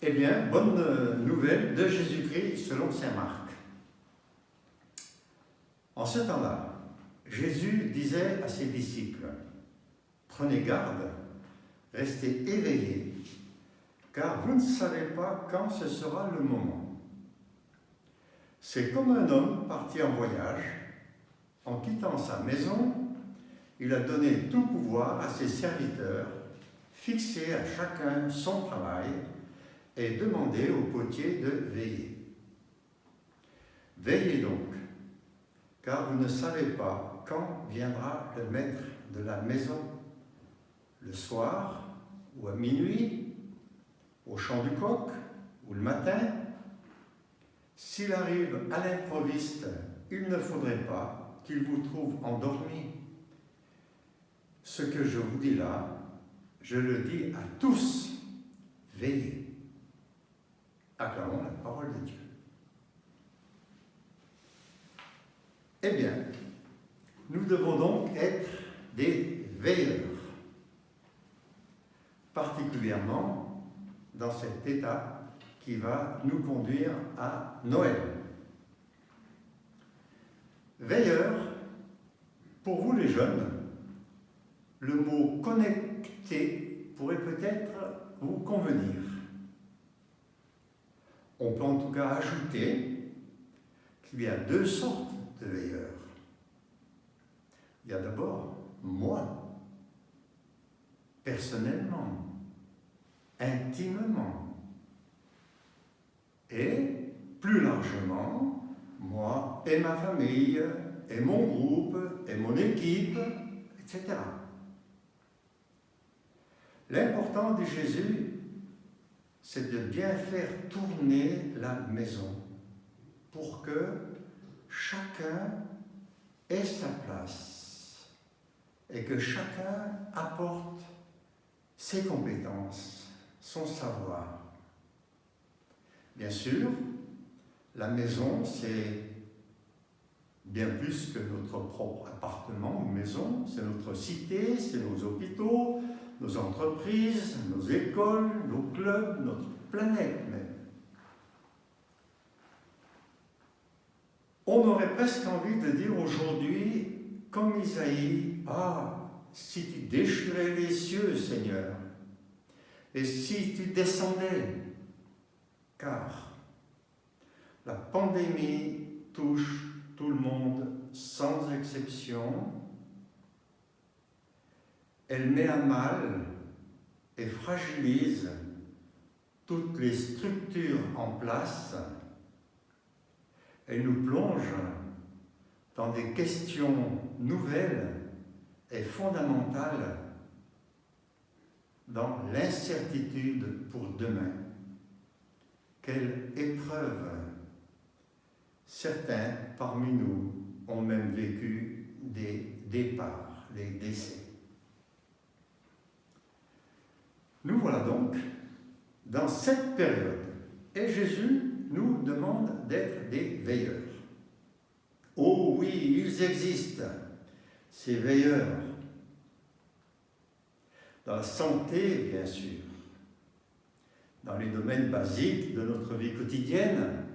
Eh bien, bonne nouvelle de Jésus-Christ selon saint Marc. En ce temps-là, Jésus disait à ses disciples, « Prenez garde, restez éveillés, car vous ne savez pas quand ce sera le moment. C'est comme un homme parti en voyage, en quittant sa maison, il a donné tout pouvoir à ses serviteurs, fixé à chacun son travail et demandé au potier de veiller. Veillez donc, car vous ne savez pas quand viendra le maître de la maison, le soir ou à minuit, au chant du coq ou le matin. S'il arrive à l'improviste, il ne faudrait pas qu'il vous trouve endormi. Ce que je vous dis là, je le dis à tous, veillez. » Acclamons la parole de Dieu. Eh bien, nous devons donc être des veilleurs, particulièrement dans cette étape qui va nous conduire à Noël. Veilleurs, pour vous les jeunes, le mot « connecté » pourrait peut-être vous convenir. On peut en tout cas ajouter qu'il y a deux sortes de veilleurs. Il y a d'abord moi, personnellement, intimement, et plus largement, moi et ma famille, et mon groupe, et mon équipe, etc. L'important de Jésus, c'est de bien faire tourner la maison pour que chacun ait sa place et que chacun apporte ses compétences, son savoir. Bien sûr, la maison, c'est bien plus que notre propre appartement ou maison, c'est notre cité, c'est nos hôpitaux, nos entreprises, nos écoles, nos clubs, notre planète même. On aurait presque envie de dire aujourd'hui, comme Isaïe, « Ah, si tu déchirais les cieux, Seigneur, et si tu descendais, car la pandémie touche tout le monde sans exception. Elle met à mal et fragilise toutes les structures en place. Elle nous plonge dans des questions nouvelles et fondamentales, dans l'incertitude pour demain. Quelle épreuve! Certains parmi nous ont même vécu des départs, des décès. Nous voilà donc dans cette période et Jésus nous demande d'être des veilleurs. Oh oui, ils existent, ces veilleurs. Dans la santé, bien sûr, dans les domaines basiques de notre vie quotidienne,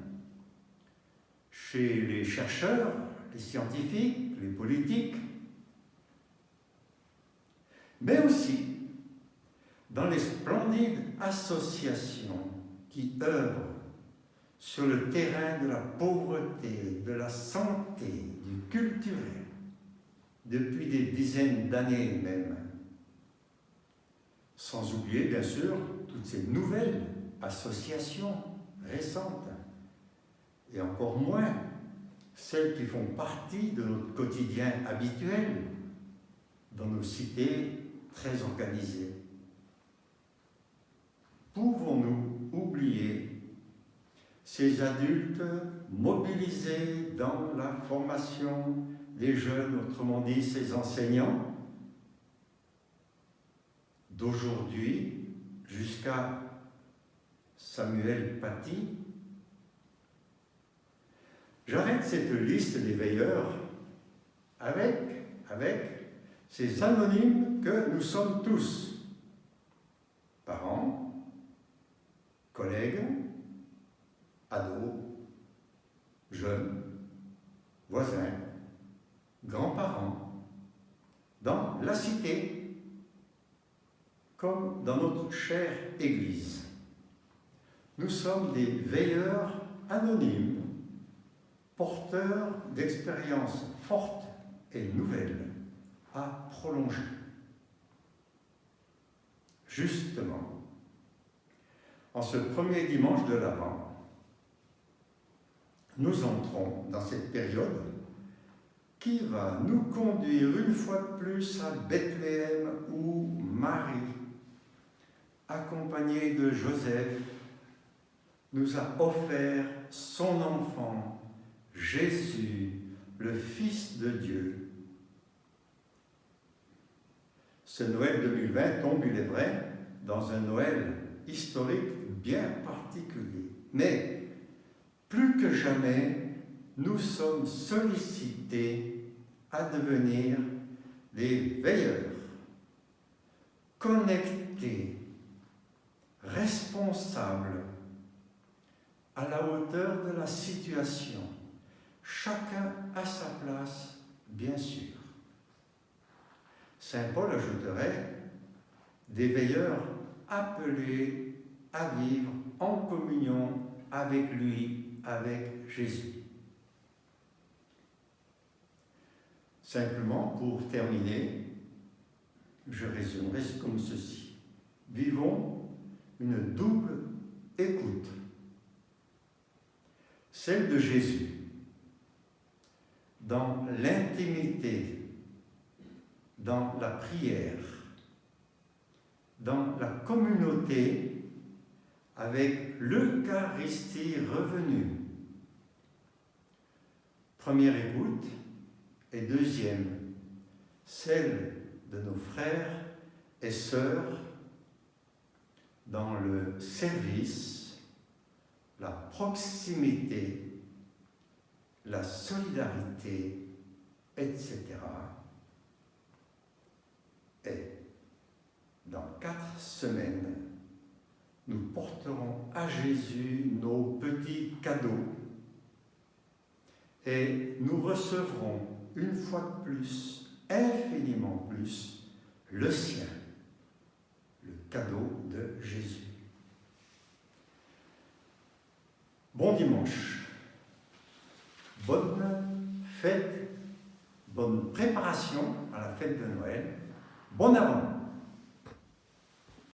chez les chercheurs, les scientifiques, les politiques, mais aussi dans les splendides associations qui œuvrent sur le terrain de la pauvreté, de la santé, du culturel, depuis des dizaines d'années même. Sans oublier, bien sûr, toutes ces nouvelles associations récentes, et encore moins celles qui font partie de notre quotidien habituel dans nos cités très organisées. Pouvons-nous oublier ces adultes mobilisés dans la formation des jeunes, autrement dit ces enseignants, d'aujourd'hui jusqu'à Samuel Paty? J'arrête cette liste des veilleurs avec ces anonymes que nous sommes tous, parents, collègues, comme dans notre chère Église. Nous sommes des veilleurs anonymes, porteurs d'expériences fortes et nouvelles à prolonger. Justement, en ce premier dimanche de l'Avent, nous entrons dans cette période qui va nous conduire une fois de plus à Bethléem où Marie, accompagnée de Joseph, nous a offert son enfant, Jésus, le Fils de Dieu. Ce Noël 2020 tombe, il est vrai, dans un Noël historique bien particulier. Mais plus que jamais, nous sommes sollicités à devenir des veilleurs, connectés, responsables, à la hauteur de la situation, chacun à sa place, bien sûr. Saint Paul ajouterait des veilleurs appelés à vivre en communion avec lui, avec Jésus. Simplement, pour terminer, je résumerai comme ceci. Vivons une double écoute. Celle de Jésus, dans l'intimité, dans la prière, dans la communauté, avec l'Eucharistie revenue. Première écoute, et deuxième, celle de nos frères et sœurs dans le service, la proximité, la solidarité, etc. Et dans 4 semaines, nous porterons à Jésus nos petits cadeaux et nous recevrons une fois de plus, infiniment plus, le sien, le cadeau de Jésus. Bon dimanche, bonne fête, bonne préparation à la fête de Noël, bon Avant.